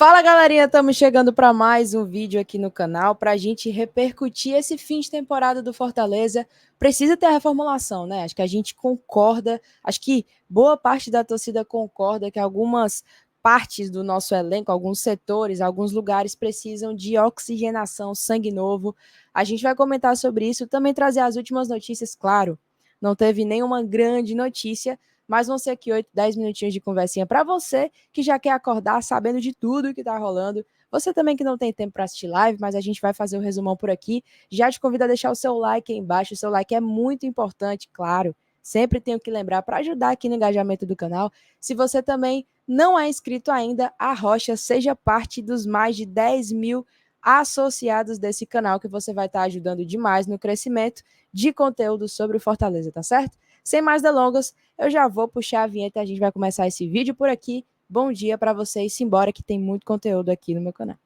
Fala, galerinha, estamos chegando para mais um vídeo aqui no canal para a gente repercutir esse fim de temporada do Fortaleza. Precisa ter a reformulação, né? Acho que a gente concorda, acho que boa parte da torcida concorda que algumas partes do nosso elenco, alguns setores, alguns lugares precisam de oxigenação, sangue novo. A gente vai comentar sobre isso, também trazer as últimas notícias, claro. Não teve nenhuma grande notícia, mas vão ser aqui 8, 10 minutinhos de conversinha para você que já quer acordar sabendo de tudo que tá rolando. Você também que não tem tempo para assistir live, mas a gente vai fazer o resumão por aqui. Já te convido a deixar o seu like aí embaixo. O seu like é muito importante, claro. Sempre tenho que lembrar para ajudar aqui no engajamento do canal. Se você também não é inscrito ainda, arrocha, seja parte dos mais de 10 mil associados desse canal, que você vai estar ajudando demais no crescimento de conteúdo sobre o Fortaleza, tá certo? Sem mais delongas, eu já vou puxar a vinheta e a gente vai começar esse vídeo por aqui. Bom dia para vocês, simbora que tem muito conteúdo aqui no meu canal.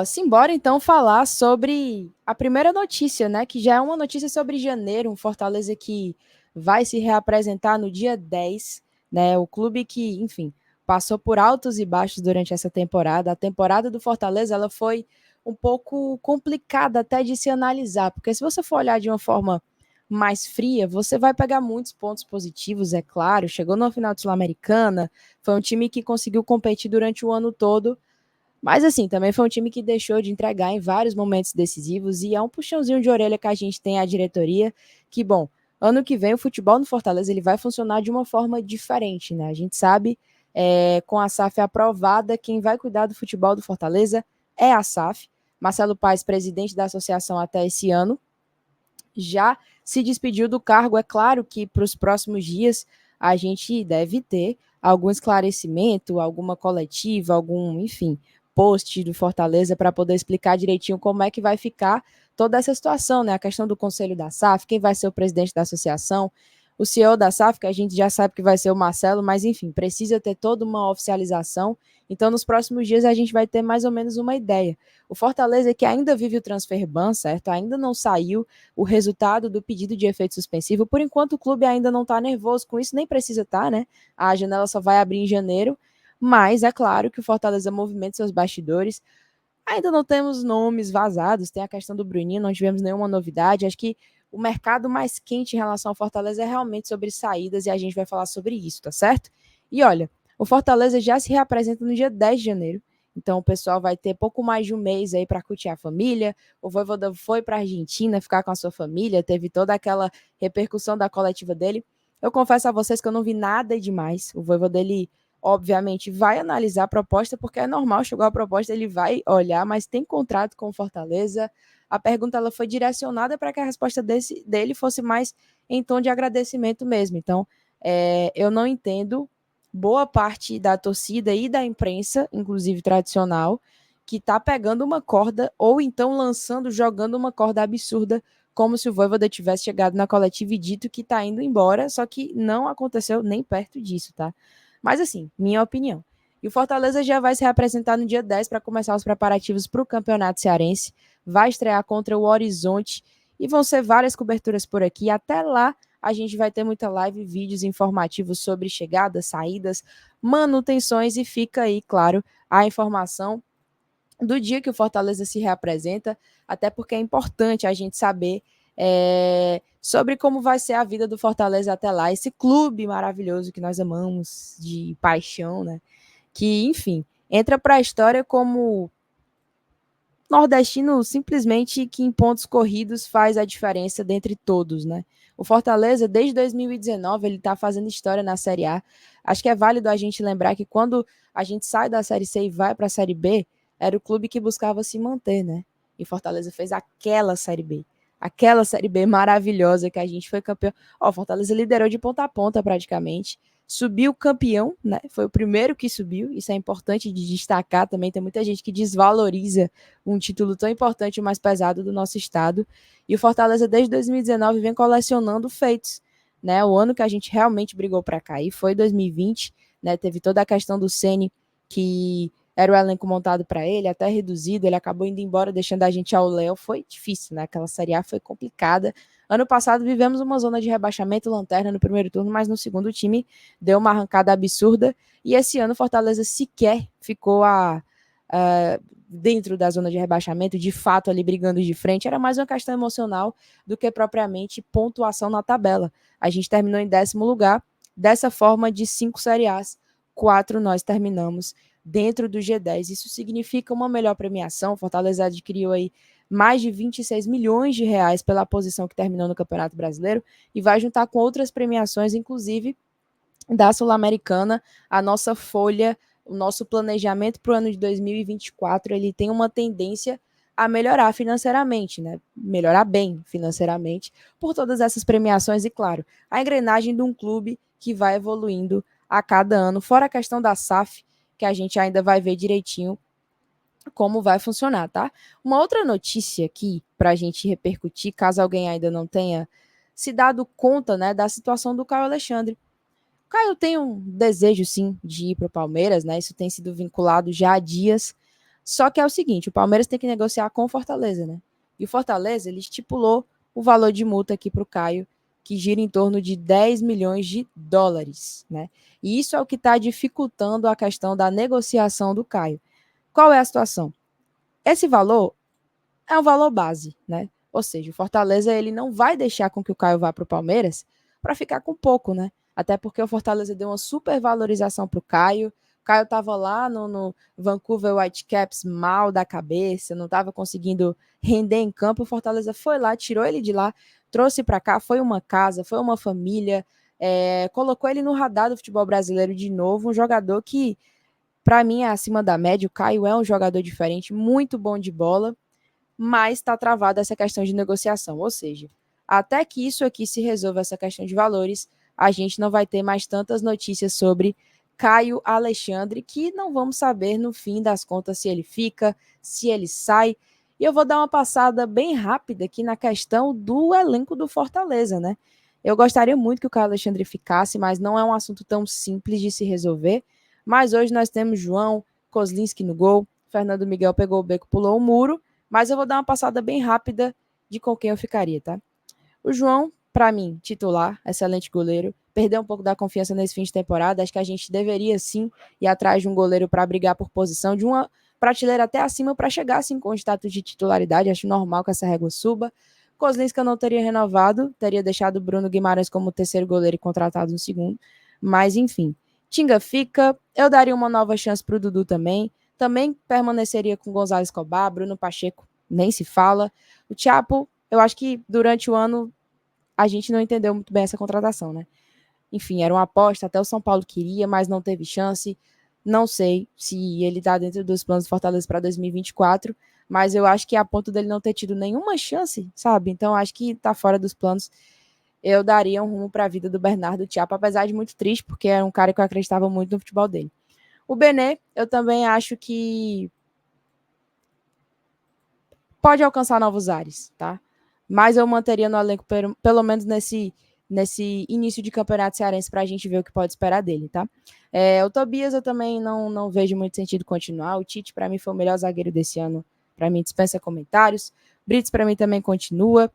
Simbora então falar sobre a primeira notícia, né? Que já é uma notícia sobre janeiro, um Fortaleza que vai se reapresentar no dia 10, né? O clube que, enfim, passou por altos e baixos durante essa temporada. A temporada do Fortaleza, ela foi um pouco complicada até de se analisar, porque se você for olhar de uma forma mais fria, você vai pegar muitos pontos positivos, é claro. Chegou no final de Sul-Americana, foi um time que conseguiu competir durante o ano todo, mas assim, também foi um time que deixou de entregar em vários momentos decisivos e é um puxãozinho de orelha que a gente tem à diretoria, que, bom, ano que vem o futebol no Fortaleza ele vai funcionar de uma forma diferente, né? A gente sabe, com a SAF aprovada, quem vai cuidar do futebol do Fortaleza é a SAF. Marcelo Paes, presidente da associação até esse ano, já se despediu do cargo. É claro que para os próximos dias a gente deve ter algum esclarecimento, alguma coletiva, algum, enfim, post do Fortaleza para poder explicar direitinho como é que vai ficar toda essa situação, né? A questão do conselho da SAF, quem vai ser o presidente da associação, o CEO da SAF, que a gente já sabe que vai ser o Marcelo, mas enfim, precisa ter toda uma oficialização. Então, nos próximos dias a gente vai ter mais ou menos uma ideia. O Fortaleza, que ainda vive o transfer ban, certo? Ainda não saiu o resultado do pedido de efeito suspensivo. Por enquanto, o clube ainda não está nervoso com isso, nem precisa estar, né? A janela só vai abrir em janeiro, mas é claro que o Fortaleza movimenta seus bastidores. Ainda não temos nomes vazados, tem a questão do Bruninho, não tivemos nenhuma novidade. Acho que o mercado mais quente em relação ao Fortaleza é realmente sobre saídas e a gente vai falar sobre isso, tá certo? E olha, o Fortaleza já se reapresenta no dia 10 de janeiro, então o pessoal vai ter pouco mais de um mês aí para curtir a família. O Vojvoda foi para a Argentina ficar com a sua família, teve toda aquela repercussão da coletiva dele. Eu confesso a vocês que eu não vi nada demais. O Vojvoda, ele obviamente vai analisar a proposta, porque é normal, chegou a proposta, ele vai olhar, mas tem contrato com o Fortaleza. A pergunta ela foi direcionada para que a resposta dele fosse mais em tom de agradecimento mesmo. Então, eu não entendo boa parte da torcida e da imprensa, inclusive tradicional, que está pegando uma corda ou então lançando, jogando uma corda absurda, como se o Vojvoda tivesse chegado na coletiva e dito que está indo embora, só que não aconteceu nem perto disso, tá? Mas assim, minha opinião. E o Fortaleza já vai se reapresentar no dia 10 para começar os preparativos para o Campeonato Cearense. Vai estrear contra o Horizonte e vão ser várias coberturas por aqui. Até lá, a gente vai ter muita live, vídeos informativos sobre chegadas, saídas, manutenções e fica aí, claro, a informação do dia que o Fortaleza se reapresenta, até porque é importante a gente saber sobre como vai ser a vida do Fortaleza até lá, esse clube maravilhoso que nós amamos de paixão, né? Que, enfim, entra para a história como nordestino simplesmente que em pontos corridos faz a diferença dentre todos, né? O Fortaleza, desde 2019, ele está fazendo história na Série A. Acho que é válido a gente lembrar que quando a gente sai da Série C e vai para a Série B, era o clube que buscava se manter, né? E Fortaleza fez aquela Série B maravilhosa que a gente foi campeão. Ó, Fortaleza liderou de ponta a ponta praticamente, subiu campeão, né? Foi o primeiro que subiu, isso é importante de destacar também. Tem muita gente que desvaloriza um título tão importante e mais pesado do nosso estado. E o Fortaleza, desde 2019, vem colecionando feitos, né? O ano que a gente realmente brigou para cair foi 2020, né? Teve toda a questão do Ceni, que era o elenco montado para ele, até reduzido, ele acabou indo embora, deixando a gente ao léu, foi difícil, né? Aquela Série A foi complicada. Ano passado vivemos uma zona de rebaixamento, lanterna no primeiro turno, mas no segundo o time deu uma arrancada absurda, e esse ano Fortaleza sequer ficou dentro da zona de rebaixamento, de fato ali brigando de frente, era mais uma questão emocional do que propriamente pontuação na tabela. A gente terminou em 10º lugar, dessa forma de 5 Série As, 4 nós terminamos dentro do G10. Isso significa uma melhor premiação. Fortaleza adquiriu aí mais de 26 milhões de reais pela posição que terminou no Campeonato Brasileiro e vai juntar com outras premiações, inclusive da Sul-Americana, a nossa folha, o nosso planejamento para o ano de 2024, ele tem uma tendência a melhorar financeiramente, né? Melhorar bem financeiramente, por todas essas premiações e, claro, a engrenagem de um clube que vai evoluindo a cada ano, fora a questão da SAF, que a gente ainda vai ver direitinho como vai funcionar, tá? Uma outra notícia aqui, para a gente repercutir, caso alguém ainda não tenha se dado conta, né, da situação do Caio Alexandre. Caio tem um desejo, sim, de ir para o Palmeiras, né? Isso tem sido vinculado já há dias. Só que é o seguinte, o Palmeiras tem que negociar com o Fortaleza, né? E o Fortaleza, ele estipulou o valor de multa aqui para o Caio, que gira em torno de 10 milhões de dólares, né? E isso é o que está dificultando a questão da negociação do Caio. Qual é a situação? Esse valor é um valor base, né? Ou seja, o Fortaleza ele não vai deixar com que o Caio vá para o Palmeiras para ficar com pouco, né? Até porque o Fortaleza deu uma supervalorização para o Caio. O Caio estava lá no Vancouver Whitecaps mal da cabeça, não estava conseguindo render em campo. O Fortaleza foi lá, tirou ele de lá, trouxe para cá, foi uma casa, foi uma família, colocou ele no radar do futebol brasileiro de novo, um jogador que, para mim, é acima da média. O Caio é um jogador diferente, muito bom de bola, mas está travada essa questão de negociação. Ou seja, até que isso aqui se resolva, essa questão de valores, a gente não vai ter mais tantas notícias sobre Caio Alexandre, que não vamos saber no fim das contas se ele fica, se ele sai. E eu vou dar uma passada bem rápida aqui na questão do elenco do Fortaleza, né? Eu gostaria muito que o Caio Alexandre ficasse, mas não é um assunto tão simples de se resolver. Mas hoje nós temos João Kozlinski no gol, Fernando Miguel pegou o beco, pulou o muro, mas eu vou dar uma passada bem rápida de com quem eu ficaria, tá? O João, para mim, titular, excelente goleiro, perdeu um pouco da confiança nesse fim de temporada. Acho que a gente deveria sim ir atrás de um goleiro para brigar por posição, de uma prateleira até acima para chegar assim com o status de titularidade. Acho normal que essa régua suba. Kozlinski eu não teria renovado, teria deixado o Bruno Guimarães como terceiro goleiro e contratado no segundo. Mas enfim, Tinga fica, eu daria uma nova chance para o Dudu também. Também permaneceria com Gonzalo Escobar, Bruno Pacheco, nem se fala. O Chapo, eu acho que durante o ano a gente não entendeu muito bem essa contratação, né? Enfim, era uma aposta, até o São Paulo queria, mas não teve chance. Não sei se ele está dentro dos planos de Fortaleza para 2024, mas eu acho que a ponto dele não ter tido nenhuma chance, sabe? Então acho que está fora dos planos. Eu daria um rumo para a vida do Bernardo Thiago, apesar de muito triste, porque era um cara que eu acreditava muito no futebol dele. O Bené, eu também acho que pode alcançar novos ares, tá? Mas eu manteria no elenco pelo menos nesse início de campeonato cearense para a gente ver o que pode esperar dele, tá? O Tobias eu também não vejo muito sentido continuar. O Tite, para mim, foi o melhor zagueiro desse ano. Para mim, dispensa comentários. Brits, para mim, também continua.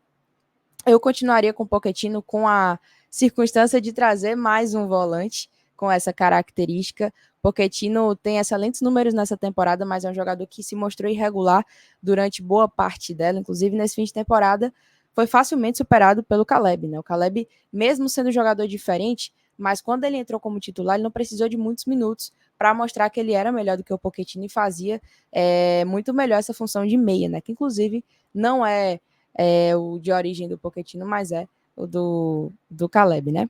Eu continuaria com o Pochettino com a circunstância de trazer mais um volante com essa característica. Pochettino tem excelentes números nessa temporada, mas é um jogador que se mostrou irregular durante boa parte dela, inclusive nesse fim de temporada, foi facilmente superado pelo Caleb, né? O Caleb, mesmo sendo um jogador diferente, mas quando ele entrou como titular, ele não precisou de muitos minutos para mostrar que ele era melhor do que o Pochettino e fazia muito melhor essa função de meia, né? Que inclusive não é o de origem do Pochettino, mas é o do Caleb, né?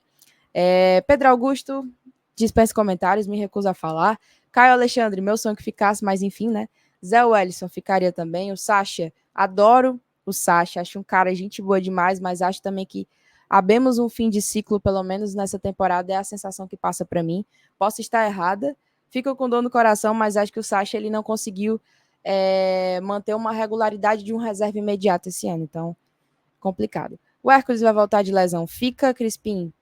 Pedro Augusto, dispensa comentários, me recuso a falar. Caio Alexandre, meu sonho que ficasse, mas enfim, né? Zé Wellison ficaria também. O Sacha, adoro o Sacha, acho um cara gente boa demais, mas acho também que abemos um fim de ciclo, pelo menos nessa temporada, é a sensação que passa para mim. Posso estar errada, fico com dor no coração, mas acho que o Sacha ele não conseguiu manter uma regularidade de um reserva imediato esse ano, então complicado. O Hércules vai voltar de lesão, fica. Crispim,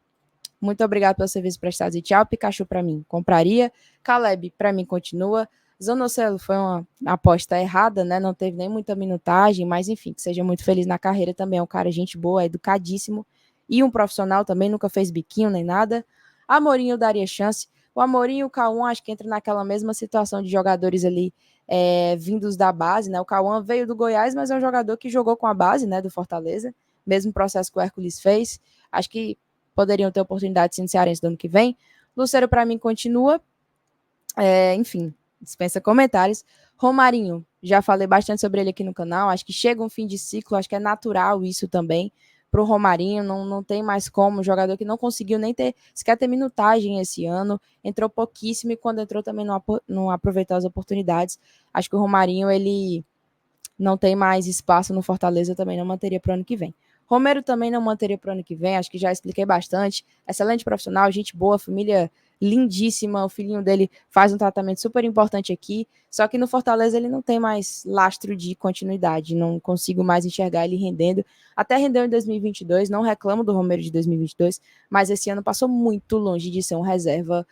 muito obrigado pelo serviço prestado e tchau. Pikachu para mim, compraria. Caleb, para mim, continua. Zanocelo foi uma aposta errada, né? Não teve nem muita minutagem, mas enfim, que seja muito feliz na carreira também. É um cara gente boa, educadíssimo e um profissional também, nunca fez biquinho nem nada. Amorim eu daria chance. O Amorim e o Cauã acho que entra naquela mesma situação de jogadores ali vindos da base, né? O Cauã veio do Goiás, mas é um jogador que jogou com a base, né, do Fortaleza, mesmo processo que o Hércules fez. Acho que poderiam ter oportunidade sim no Cearense do ano que vem. Lucero, para mim, continua. Enfim, dispensa comentários. Romarinho, já falei bastante sobre ele aqui no canal. Acho que chega um fim de ciclo, acho que é natural isso também para o Romarinho. Não tem mais como. Jogador que não conseguiu nem ter, sequer ter minutagem esse ano. Entrou pouquíssimo e quando entrou também não aproveitou as oportunidades. Acho que o Romarinho, ele não tem mais espaço no Fortaleza, também não manteria para o ano que vem. Romero também não manteria para o ano que vem, acho que já expliquei bastante. Excelente profissional, gente boa, família lindíssima, o filhinho dele faz um tratamento super importante aqui, só que no Fortaleza ele não tem mais lastro de continuidade, não consigo mais enxergar ele rendendo. Até rendeu em 2022, não reclamo do Romero de 2022, mas esse ano passou muito longe de ser um reserva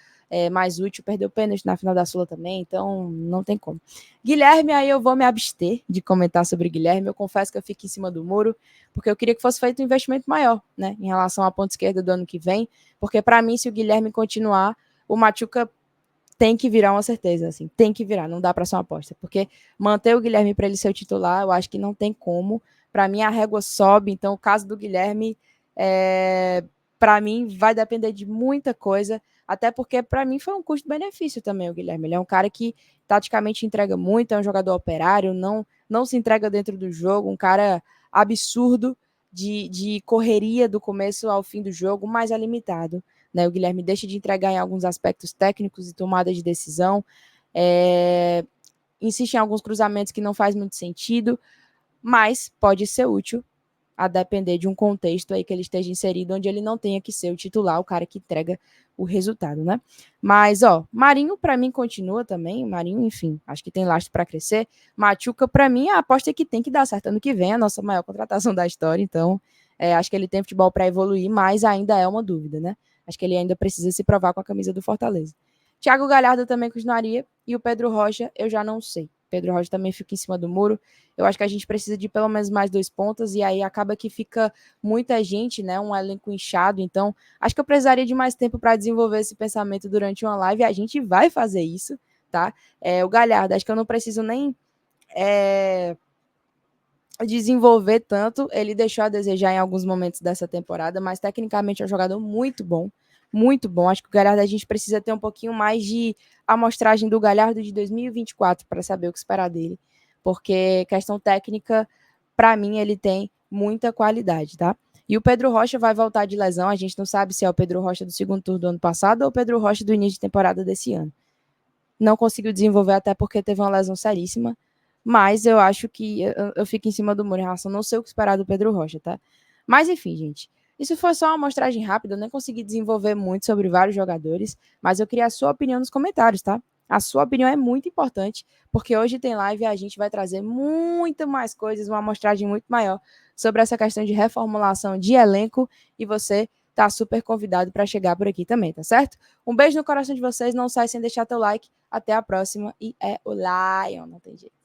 mais útil, perdeu pênalti na final da Sula também, então não tem como. Guilherme, aí eu vou me abster de comentar sobre Guilherme. Eu confesso que eu fico em cima do muro, porque eu queria que fosse feito um investimento maior, né, em relação à ponta esquerda do ano que vem, porque para mim, se o Guilherme continuar, o Machuca tem que virar uma certeza, assim, tem que virar, não dá para ser uma aposta, porque manter o Guilherme para ele ser o titular, eu acho que não tem como. Para mim, a régua sobe, então o caso do Guilherme, para mim, vai depender de muita coisa, até porque para mim foi um custo-benefício também o Guilherme. Ele é um cara que taticamente entrega muito, é um jogador operário, não se entrega dentro do jogo, um cara absurdo de correria do começo ao fim do jogo, mas é limitado. Né? O Guilherme deixa de entregar em alguns aspectos técnicos e tomada de decisão, insiste em alguns cruzamentos que não faz muito sentido, mas pode ser útil a depender de um contexto aí que ele esteja inserido, onde ele não tenha que ser o titular, o cara que entrega o resultado, né? Mas, Marinho para mim continua também, Marinho, enfim, acho que tem lastro para crescer. Machuca para mim, a aposta é que tem que dar certo ano que vem, a nossa maior contratação da história, então acho que ele tem futebol para evoluir, mas ainda é uma dúvida, né? Acho que ele ainda precisa se provar com a camisa do Fortaleza. Thiago Galhardo também continuaria e o Pedro Rocha eu já não sei. Pedro Rocha também fica em cima do muro. Eu acho que a gente precisa de pelo menos mais 2 pontas e aí acaba que fica muita gente, né? Um elenco inchado. Então, acho que eu precisaria de mais tempo para desenvolver esse pensamento durante uma live e a gente vai fazer isso, tá? O Galhardo, acho que eu não preciso nem desenvolver tanto. Ele deixou a desejar em alguns momentos dessa temporada, mas tecnicamente é um jogador muito bom. Muito bom. Acho que o Galhardo a gente precisa ter um pouquinho mais de amostragem do Galhardo de 2024 para saber o que esperar dele. Porque questão técnica, para mim, ele tem muita qualidade, tá? E o Pedro Rocha vai voltar de lesão. A gente não sabe se é o Pedro Rocha do segundo turno do ano passado ou o Pedro Rocha do início de temporada desse ano. Não conseguiu desenvolver até porque teve uma lesão seríssima. Mas eu acho que eu fico em cima do muro em relação, não sei o que esperar do Pedro Rocha, tá? Mas enfim, gente. Isso foi só uma amostragem rápida, eu nem consegui desenvolver muito sobre vários jogadores, mas eu queria a sua opinião nos comentários, tá? A sua opinião é muito importante, porque hoje tem live e a gente vai trazer muito mais coisas, uma amostragem muito maior sobre essa questão de reformulação de elenco e você tá super convidado para chegar por aqui também, tá certo? Um beijo no coração de vocês, não sai sem deixar teu like. Até a próxima e é o Lion, não tem jeito.